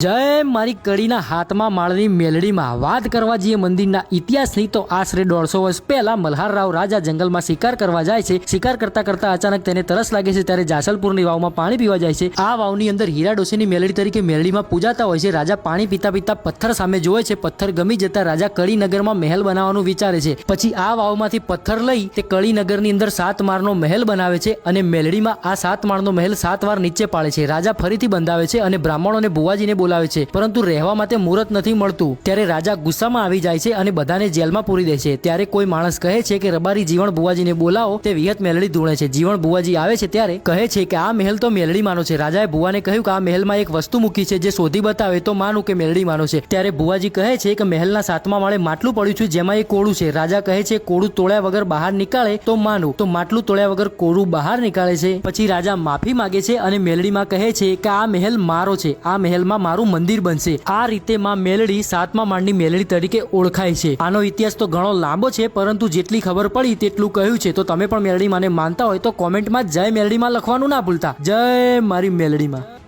જય મારી કડીના હાથમાં માળની મેલડીમાં વાત કરવા જઈએ મંદિરના ઇતિહાસની તો આશરે 150 વર્ષ પહેલા મલ્હારરાવ રાજા જંગલમાં શિકાર કરવા જાય છે. શિકાર કરતા કરતા અચાનક તેને તરસ લાગે છે ત્યારે જાસલપુરની વાવમાં પાણી પીવા જાય છે. આ વાવની અંદર હીરા ડોશીની મેલડી તરીકે મેલડીમાં પૂજાતા હોય છે. રાજા પાણી પીતા પીતા પથ્થર સામે જોવે છે. પથ્થર ગમી જતા રાજા કડીનગરમાં મહેલ બનાવવાનું વિચારે છે. પછી આ વાવમાંથી પથ્થર લઈ તે કડીનગરની અંદર 7 માળનો મહેલ બનાવે છે અને મેલડીમાં આ 7 માળનો મહેલ 7 વાર નીચે પાડે છે. રાજા ફરીથી બંધાવે છે અને બ્રાહ્મણોને ભુવાજીને બોલાવે છે, પરંતુ રહેવા માટે મુહૂર્ત નથી મળતું. ત્યારે રાજા ગુસ્સામાં આવી જાય છે અને બધાને જેલમાં પૂરી દે છે. ત્યારે કોઈ માણસ કહે છે કે રબારી જીવણ ભુવાજીને બોલાવો. તે વિહત મેલડી ધૂણે છે. જીવણ ભુવાજી આવે છે ત્યારે કહે છે કે આ મહેલ તો મેલડી માનો છે. રાજાએ ભુવાને કહ્યું કે આ મહેલમાં એક વસ્તુ મૂકી છે, જે શોધી બતાવે તો માનું કે મેલડી માનો છે. ત્યારે ભુવાજી કહે છે કે મહેલના 7મા માળે માટલું પડ્યું છે, જેમાં એક કોળું છે. રાજા કહે છે કોળું તોડ્યા વગર બહાર નીકાળે તો માનું. તો માટલું તોડ્યા વગર કોળું બહાર નીકાળે છે. પછી રાજા માફી માંગે છે અને મેલડીમાં કહે છે કે આ મહેલ મારો છે, આ મહેલમાં મારું મંદિર બનશે. આ રીતે માં મેલડી 7મા માળની મેલડી તરીકે ઓળખાય છે. આનો ઇતિહાસ તો ઘણો લાંબો છે, પરંતુ જેટલી ખબર પડી તેટલું કહ્યું છે. તો તમે પણ મેલડી માને માનતા હોય તો કોમેન્ટમાં જય મેલડીમાં લખવાનું ના ભૂલતા. જય મારી મેલડીમાં.